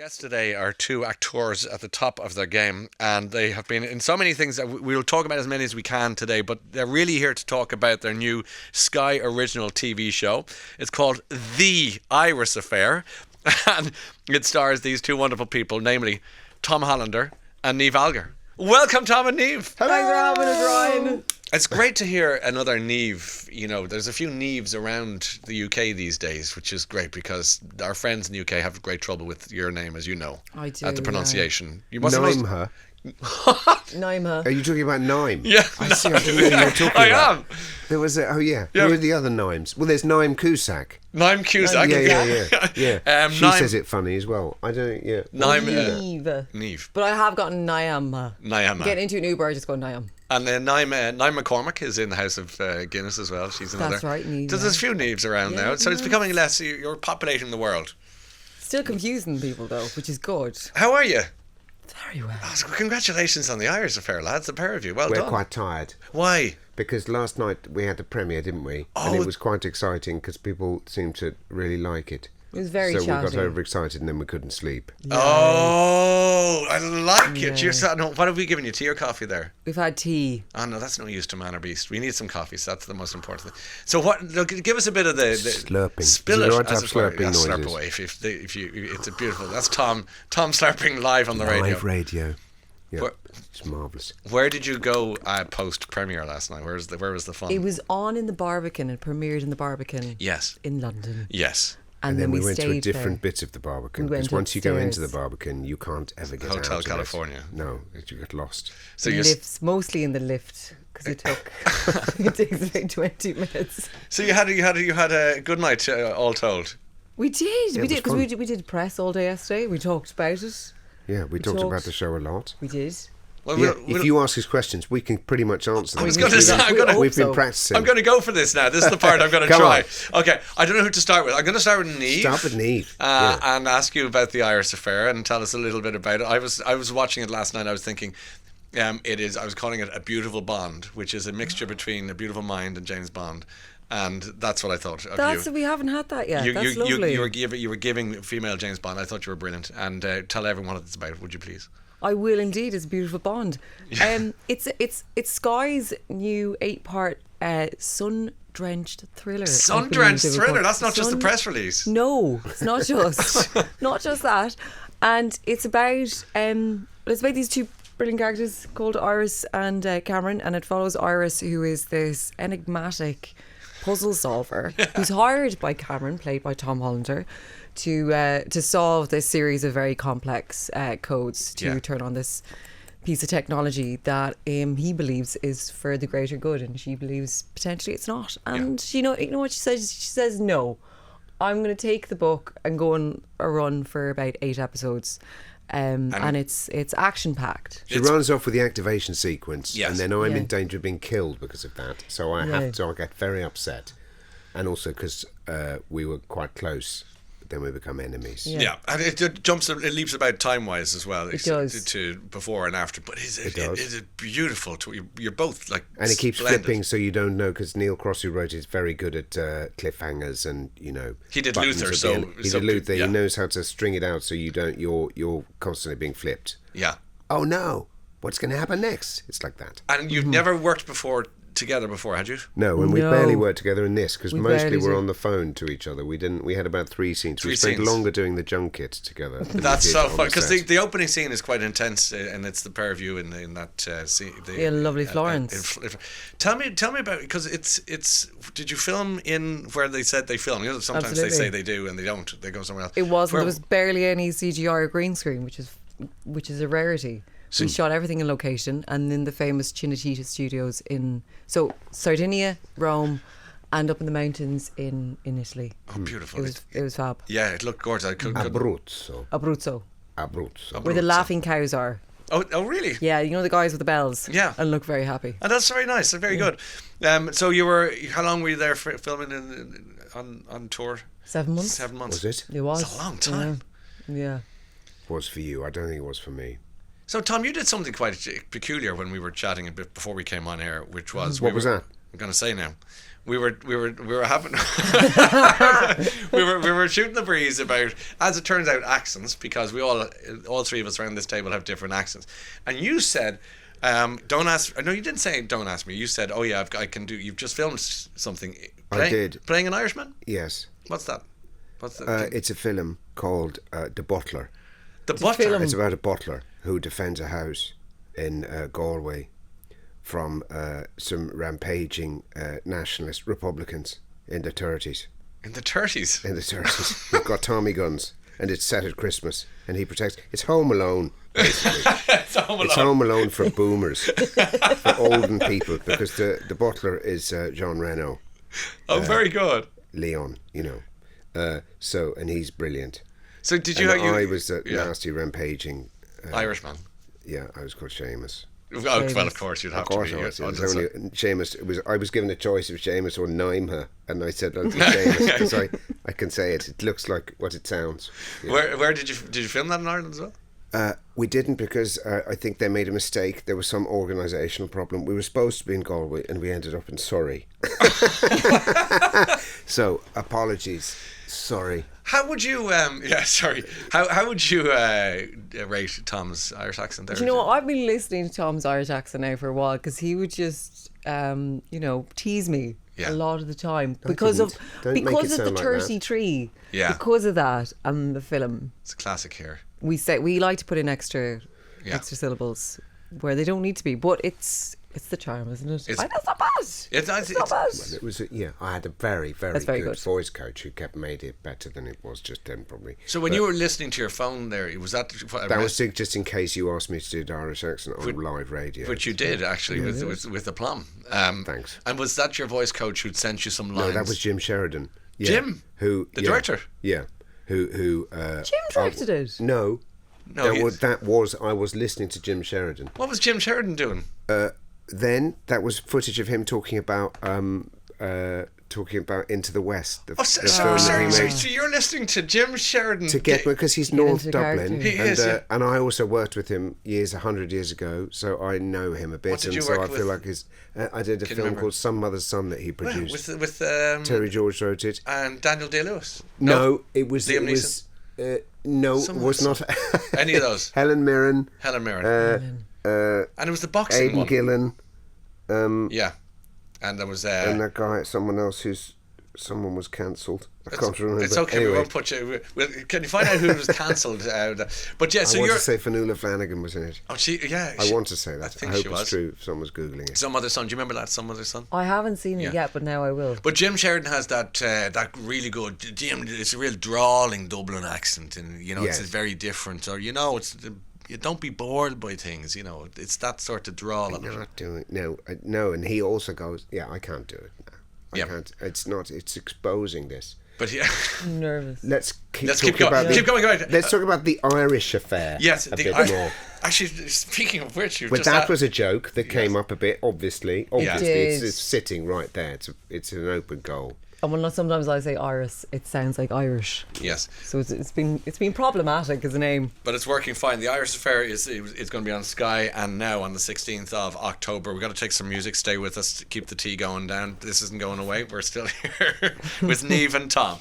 Guests today are two actors at the top of their game, and they have been in so many things that we'll talk about as many as we can today, but they're really here to talk about their new Sky original TV show. It's called The Iris Affair, and it stars these two wonderful people, namely Tom Hollander and Niamh Algar. Welcome, Tom and Niamh. Hello. Thanks for having us, Ryan. It's great to hear another Niamh. You know, there's a few Niamhs around the UK these days, which is great because our friends in the UK have great trouble with your name, as you know. I do. At the pronunciation. You must Niamh her. Niamh. Are you talking about Niamh? Yeah. I see. I didn't know you were talking about. I am. There was a, Who are the other Niamhs? Well, there's Niamh Cusack. Niamh Cusack. Yeah. She says it funny as well. I don't. Yeah. Niamh. But I have gotten Niamh. Getting into an Uber, I just go Niamh. And then Niamh McCormick is in the House of Guinness as well. She's another. That's right, Niamh. There's a few Niamhs around now, so it's becoming less. You're populating the world. Still confusing people though, which is good. How are you? Very well. Oh, so congratulations on the Irish Affair, lads. The pair of you. Well done. We're quite tired. Why? Because last night we had the premiere, didn't we? Oh. And it was quite exciting because people seemed to really like it. It was very So chatty. we got overexcited and then we couldn't sleep. Oh, I like it. You're what have we given you? Tea or coffee there? We've had tea. Oh no, that's no use to man or beast. We need some coffee. So that's the most important thing. So what? Look, give us a bit of the slurping. Spill Is it. it right to have slurping noises? Slurp away. If you, it's a beautiful. That's Tom slurping live on the radio. Live radio. Yeah, Where, it's marvellous. Where did you go post premiere last night? Where was the fun? It was on in the Barbican. It premiered in the Barbican. Yes. In London. Yes. And then we went to a stayed different there. bit of the Barbican. We went Because once you go into the upstairs. Barbican, you can't ever get out Hotel of California. It. No, you get lost. So Lifts, mostly in the lift, because it took. It takes about 20 minutes. So you had a good night, all told. We did. Yeah, We it did was because we did press all day yesterday. We talked about it. Yeah, we talked about the show a lot. We did. Well, Yeah, if you ask us questions, we can pretty much answer them. I was going to say, We've been practicing. I'm going to go for this now. This is the part I'm going to Come try. on. Okay, I don't know who to start with. I'm going to start with Niamh. Start with Niamh. And ask you about the Irish Affair and tell us a little bit about it. I was watching it last night. I was thinking, I was calling it A Beautiful Bond, which is a mixture between A Beautiful Mind and James Bond. And that's what I thought of you. We haven't had that yet. That's you, lovely. you were giving female James Bond. I thought you were brilliant. And tell everyone what it's about, would you please? I will indeed. It's a beautiful Bond. It's Sky's new 8-part sun-drenched thriller. Sun-drenched thriller. That's not just the press release. No, it's not just not just that. And it's about these two brilliant characters called Iris and Cameron, and it follows Iris, who is this enigmatic puzzle solver who's hired by Cameron, played by Tom Hollander, to solve this series of very complex codes to turn on this piece of technology that he believes is for the greater good, and she believes potentially it's not. And you know what she says? She says, no, I'm going to take the book and go on a run for about 8 episodes. And it's action packed. She runs off with the activation sequence, Yes. and then I'm in danger of being killed because of that. So I get very upset, and also because we were quite close. Then we become enemies. Yeah, and it leaps about time-wise as well. It does. To before and after, but it is beautiful. You're both like, and it keeps splendid. flipping, so you don't know, because Neil Cross, who wrote it, is very good at cliffhangers, and he did buttons Luther, at the so end. He did Luther. He knows how to string it out, so you don't. You're constantly being flipped. Yeah. Oh no! What's going to happen next? It's like that. And you've never worked together before, had you? No, and we barely worked together in this because mostly we're did. on the phone to each other. We didn't. We had about 3 scenes. We Three spent scenes. longer doing the junket together. than That's we did so on fun because set. the opening scene is quite intense, and it's the pair of you in that scene. Lovely Florence. Tell me about, because it's. Did you film in where they said they film? Sometimes Absolutely. they say they do and they don't. They go somewhere else. It wasn't. There was barely any CGI or green screen, which is a rarity. We shot everything in location, and in the famous Cinecittà studios in Sardinia, Rome, and up in the mountains in Italy. Oh, beautiful! It was fab. Yeah, it looked gorgeous. Abruzzo. Where the laughing cows are. Oh, really? Yeah, you know the guys with the bells. Yeah, and look very happy. And that's very nice. Very good. So how long were you there for filming on tour? 7 months. 7 months. Was it? It was. It's a long time. Yeah. Was for you. I don't think it was for me. So, Tom, you did something quite peculiar when we were chatting a bit before we came on air, which was... What was that? I'm going to say now. We were having we were shooting the breeze about, as it turns out, accents, because we all three of us around this table have different accents. And you said, don't ask. No, you didn't say don't ask me. You said, oh yeah, I can do. You've just filmed something. I did. Playing an Irishman. Yes. What's that? What's that? It's a film called The Butler. The Butler. It's about a butler who defends a house in Galway from some rampaging nationalist Republicans in the 30s. In the 30s? In the 30s. They've got Tommy guns, and it's set at Christmas, and he protects... It's Home Alone, basically. It's Home Alone. It's Home Alone for boomers, for olden people, because the butler is John Reno. Oh, very good. Leon, you know. And he's brilliant. So did you... I was a nasty rampaging... Irishman. Yeah, I was called Seamus. Well, of course you'd have to be. Seamus. I was given a choice of Seamus or Niamh, and I said I'll do Seamus because I can say it. It looks like what it sounds. Yeah. Where did you film that in Ireland as well? We didn't, because I think they made a mistake. There was some organisational problem. We were supposed to be in Galway, and we ended up in Surrey. So apologies. Sorry. How would you? Sorry. How would you rate Tom's Irish accent there? Do you know what? I've been listening to Tom's Irish accent now for a while, because he would just, tease me a lot of the time because of the 33. Yeah. Because of that and the film. It's a classic here. We like to put in extra syllables where they don't need to be, but it's the charm, isn't it? That's not bad. It's not bad. Well, it was I had a very, very good voice coach who made it better than it was just then, probably. So when you were listening to your phone there, was that... That was just in case you asked me to do the Irish accent on live radio. Which you did, actually, with aplomb. Thanks. And was that your voice coach who'd sent you some lines? No, that was Jim Sheridan. Yeah, Jim? The director? Yeah. Who Jim directed it? No. I was listening to Jim Sheridan. What was Jim Sheridan doing? Then that was footage of him talking about Into the West. So you're listening to Jim Sheridan because he's North Dublin, and I also worked with him 100 years ago, so I know him a bit. What did you work with? Feel like I did a film called Some Mother's Son that he produced. With Terry George wrote it, and Daniel Day-Lewis. No, it was Liam it Neeson? Was it was not any of those. Helen Mirren. And it was the boxing Aidan one. Gillen. Yeah. And there was and that guy, someone else someone was cancelled. I can't remember. It's okay. Anyway. We won't put you. Can you find out who was cancelled? But yeah, so I want to say Fionnuala Flanagan was in it. Oh, I want to say that. I think hope she it's was. true. If someone's googling it. Some Other Son. Do you remember that Some Other Son? I haven't seen it yet, but now I will. But Jim Sheridan has that really good. Jim, it's a real drawling Dublin accent, and it's very different. Or you don't be bored by things. It's that sort of drawl. I'm not doing no, and he also goes, I can't do it. No, I can't. It's not. It's exposing this. But I'm nervous. Let's keep going. Keep going. Let's talk about the Irish affair. Yes, a bit more. Actually, speaking of which, was a joke that came up a bit. Obviously, Yes. it's sitting right there. It's an open goal. And when sometimes I say Iris, it sounds like Irish. Yes. So it's been problematic as a name. But it's working fine. The Irish Affair is going to be on Sky, and now on the 16th of October. We've got to take some music. Stay with us to keep the tea going down. This isn't going away. We're still here with Niamh and Tom.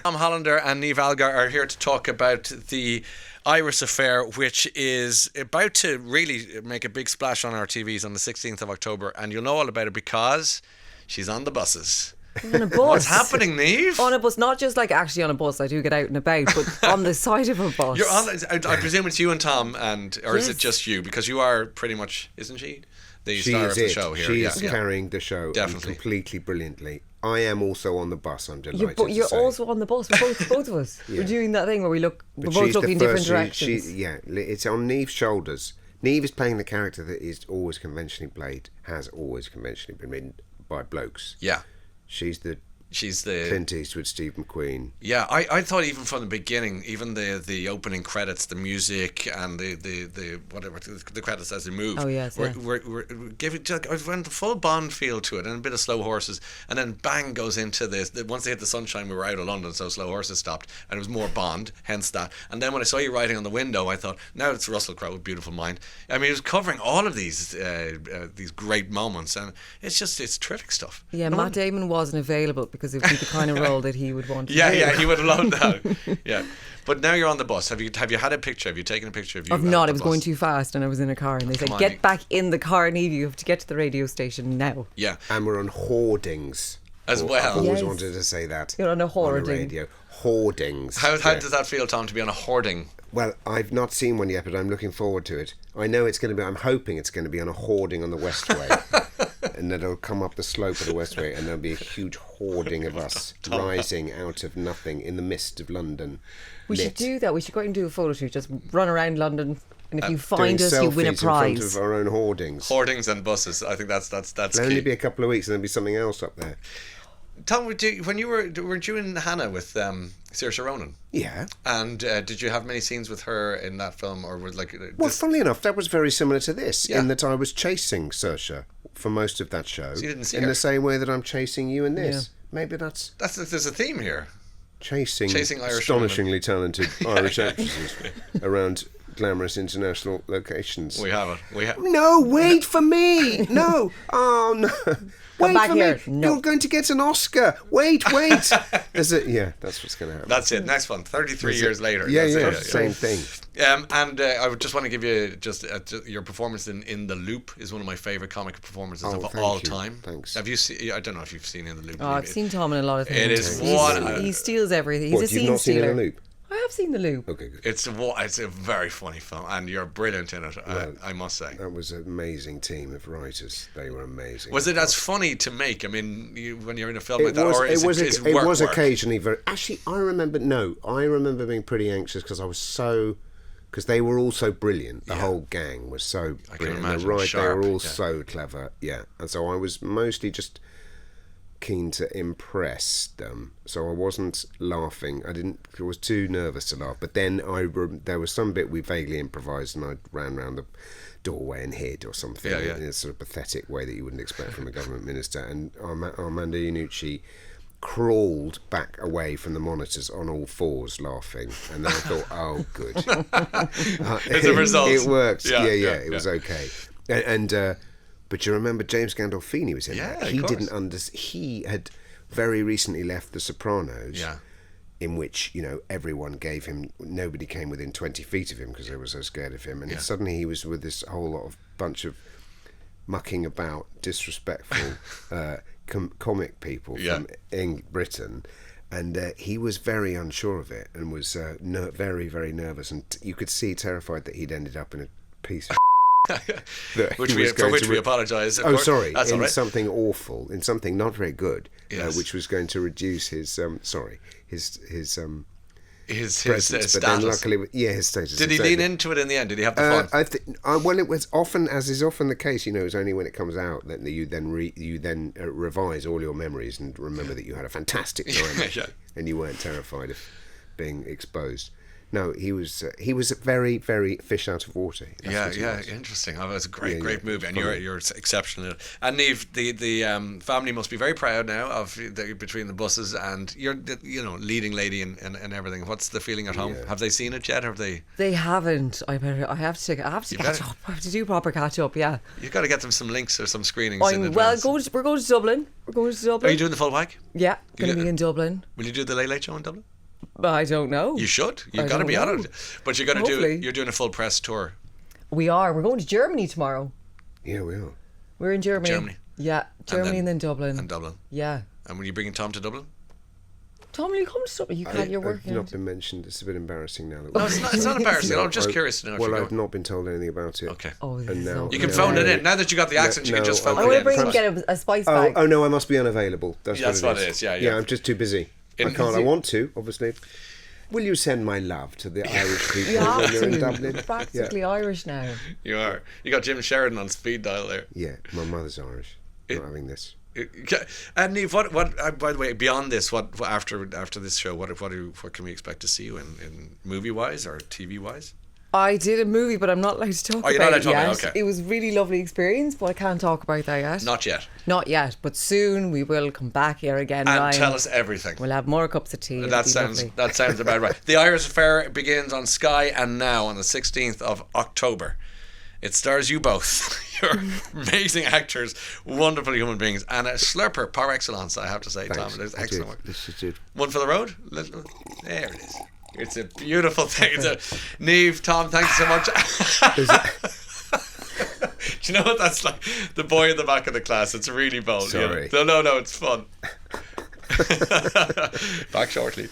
Tom Hollander and Niamh Algar are here to talk about the Irish Affair, which is about to really make a big splash on our TVs on the 16th of October. And you'll know all about it because she's on the buses. On a bus. What's happening, Niamh? On a bus, not just like actually on a bus. I do get out and about, but on the side of a bus. You're on. I presume it's you and Tom, or is it just you? Because you are pretty much, isn't she, the star of the show here? She is carrying the show completely brilliantly. I am also on the bus. I'm delighted. But you're also on the bus. We're both of us. We're doing that thing where we're both looking in different directions. It's on Niamh's shoulders. Niamh is playing the character that is always conventionally played, has always conventionally been written by blokes. Yeah. She's the She's the Clint Eastwood, Steve McQueen. Yeah, I thought even from the beginning, even the opening credits, the music and the whatever the credits as they move. Oh, yes, were giving I went full Bond feel to it and a bit of Slow Horses, and then bang goes into this. Once they hit the sunshine, we were out of London, so Slow Horses stopped, and it was more Bond, hence that. And then when I saw you writing on the window, I thought, now it's Russell Crowe with Beautiful Mind. I mean, it was covering all of these great moments, and it's terrific stuff. Yeah, Matt Damon wasn't available because it would be the kind of role that he would want to do. Yeah, he would have loved that. Yeah. But now you're on the bus. Have you had a picture? Have you taken a picture of you? I've not. I was going too fast and I was in a car and they said, get back in the car, Niamh. You have to get to the radio station now. Yeah. And we're on hoardings. As well. I've always wanted to say that. You're on a hoarding. On the radio. Hoardings. How does that feel, Tom, to be on a hoarding? Well, I've not seen one yet, but I'm looking forward to it. I know it's going to be, I'm hoping it's going to be on a hoarding on the Westway. And then it'll come up the slope of the Westway and there'll be a huge hoarding of us rising out of nothing in the mist of London. We should do that. We should go out and do a photo shoot. Just run around London, and if you find doing us, you win a selfies prize. in front of our own hoardings. Hoardings and buses. I think that's It'll key. only be a couple of weeks and there'll be something else up there. Tom, when you weren't you in Hannah with Saoirse Ronan? Yeah. And did you have many scenes with her in that film, or was like? Well, funnily enough, that was very similar to this, Yeah. in that I was chasing Saoirse for most of that show. So you didn't see in her? the same way that I'm chasing you in this. Maybe that's There's a theme here. chasing Irish astonishingly talented Irish actresses around glamorous international locations. We have it. We have. No, wait for me. No. Oh, no. Wait back for here. me. No. You're going to get an Oscar. Wait. That's what's going to happen. That's it. Next one. 33 years later. Yeah, That's yeah, it. same thing. And I would just want to give you just your performance in The Loop is one of my favourite comic performances of thank all you. time. Thanks. Have you seen? I don't know if you've seen In The Loop. Oh, I've seen Tom in a lot of things. It is He steals everything. He's What, a scene you've not seen stealer. In the Loop? I have seen The Loop. Okay, good. It's a very funny film, and you're brilliant in it. I must say. That was an amazing team of writers. They were amazing. Was it as funny to make? I mean, when you're in a film like It that, was, or is it was, is it work, was work? occasionally very. Actually, I remember being pretty anxious because I was so. Because they were all so brilliant. The whole gang was so I can brilliant. imagine. They Sharp, were all yeah. so clever. Yeah, and so I was mostly just keen to impress them. So I wasn't laughing. I was too nervous to laugh. But then there was some bit we vaguely improvised, and I ran around the doorway and hid or something in a sort of pathetic way that you wouldn't expect from a government minister. And Armando Iannucci crawled back away from the monitors on all fours laughing, and then I thought, oh good. It's a result. It worked. Yeah, It was okay. And but you remember James Gandolfini was in Yeah, that. of course. He had very recently left The Sopranos. Yeah. In which, nobody came within 20 feet of him because they were so scared of him. And suddenly he was with this whole lot of bunch of mucking about, disrespectful comic people from Britain. And he was very unsure of it and was very, very nervous. And you could see terrified that he'd ended up in a piece of for which we apologise. Oh, sorry. That's all in right. something awful, in something not very good, Yes. which was going to reduce his His presence. But then status. luckily, his status. Did he exactly. lean into it in the end? Did he have the fun? Well, it was often, as is often the case, it's only when it comes out that you then revise all your memories and remember that you had a fantastic time and you weren't terrified of being exposed. No, he was very, very fish out of water. That's what he was. Interesting. Oh, that's a great movie, and funny. you're exceptional in it. And Niamh, the family must be very proud now of between the buses, and you're leading lady and everything. What's the feeling at home? Yeah. Have they seen it yet? Or have they? They haven't. I have to catch up. I have to do proper catch up. Yeah. You've got to get them some links or some screenings. in We're advance. going to Dublin. We're going to Dublin. Are you doing the full whack? Yeah, going to be in Dublin. Will you do the Late Show in Dublin? I don't know. You should. You've I got to don't be know. on it. But you're going to Hopefully. you're doing a full press tour. We are. We're going to Germany tomorrow. Yeah, we are. We're in Germany. Germany. Yeah, Germany and then Dublin. And Dublin. Yeah. And will you bring Tom to Dublin? Tom, will you come to Dublin? You can't. You're I've working. not been mentioned. It's a bit embarrassing now. No, it's not embarrassing. I'm just I- curious to know. Well, if I've not been told anything about it. Okay. Oh, this And is now- so You can good. phone it in. Now that you got the accent, you can No, just phone I I it want in. to bring Perhaps- get a spice bag. Oh no, I must be unavailable. That's what it is. Yeah. Yeah, I'm just too busy. I can't. I you- want to, obviously. Will you send my love to the Irish people You have when you're in to. Dublin? You're practically Irish now. You are. You got Jim Sheridan on speed dial there. Yeah, my mother's Irish. Not having this. And Niamh, what? By the way, beyond this, what after this show, what can we expect to see you in movie wise or TV wise? I did a movie, but I'm not allowed to talk Oh, you're not about allowed to it talk yet. about it, okay. It was a really lovely experience, but I can't talk about that yet. Not yet. Not yet, but soon we will come back here again, And Ryan. tell us everything. We'll have more cups of tea. It'll That be sounds lovely. that sounds about right. The Irish Affair begins on Sky and Now on the 16th of October. It stars you both. You're amazing actors, wonderful human beings, and a slurper par excellence, I have to say, Thanks. Tom. It is Thank excellent you. work. This is it. One for the road? There it is. It's a beautiful thing. Niamh, Tom, thanks so much. Do you know what that's like? The boy in the back of the class. It's really bold. Sorry. You know? No, it's fun. Back shortly.